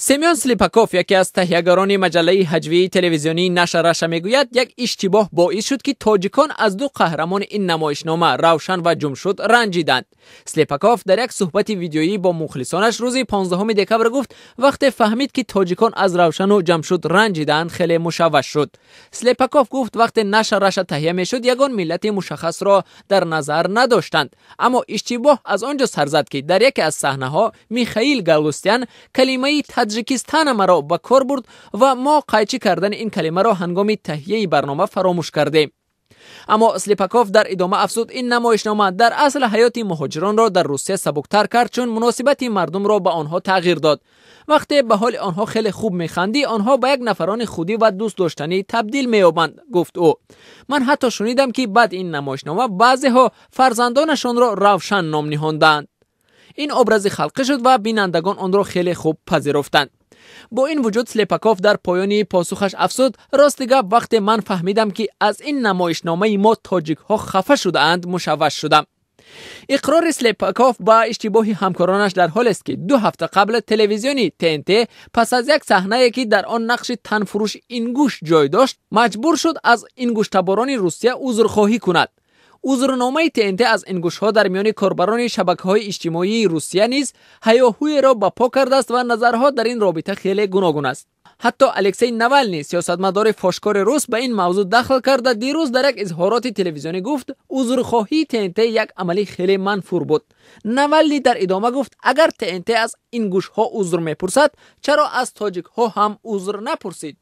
سمیون سلیپاکوف یکی از تهیه‌گران مجله هجوی تلویزیونی نشر رشا میگوید یک اشتباه باعث شد که تاجیکان از دو قهرمان این نمایشنامه روشن و جمشید رنجیدند. سلیپاکوف در یک صحبت ویدیویی با مخلصانش روز 15 دکبر گفت وقتی فهمید که تاجیکان از روشن و جمشید رنجیدند خیلی مشوش شد. سلیپاکوف گفت وقتی نشر رشا تهیه میشد یگان ملت مشخص را در نظر نداشتند، اما اشتباه از آنجا سر زد که در یکی از صحنه‌ها میخائیل گالوستیان کلمه تاجیکستان مرا به کار برد و ما قایچی کردن این کلمه را هنگام تهیه برنامه فراموش کردیم. اما سلیپاکوف در ادامه افزود این نمایشنامه در اصل حیات مهاجران را در روسیه سبکتر کرد، چون مناسبت مردم را به آنها تغییر داد. وقتی به حال آنها خیلی خوب میخندی آنها به یک نفران خودی و دوست داشتنی تبدیل مییابند، گفت او. من حتی شنیدم که بعد این نمایشنامه بعضی ها فرزندانشان را روشن نام نهاندند. این ابراز خلقی شد و بینندگان آن را خیلی خوب پذیرفتند. با این وجود سلیپاکوف در پایان پاسخش افزود راست گپ وقتی من فهمیدم که از این نمایشنامه ما تاجیک ها خفه شده اند مشوش شدم. اقرار سلیپاکوف با اشتباه همکارانش در حال است که 2 هفته قبل تلویزیونی TNT پس از یک صحنه که در آن نقش تنفروش انگوش جای داشت مجبور شد از انگشتباران روسیه عذرخواهی کند. عذرنامه TNT از انگوش‌ها در میان کاربران شبکه‌های اجتماعی روسیه نیز هیاهوی را به پا کرده است و نظرها در این رابطه خیلی گوناگون است. حتی الکسی نوالنی سیاستمدار فاشکار روس به این موضوع دخل کرده دیروز در یک اظهارات تلویزیونی گفت عذرخواهی TNT یک عملی خیلی منفور بود. نوالنی در ادامه گفت اگر TNT از انگوش‌ها عذر می‌پرسد چرا از تاجیک‌ها هم عذر نپرسید؟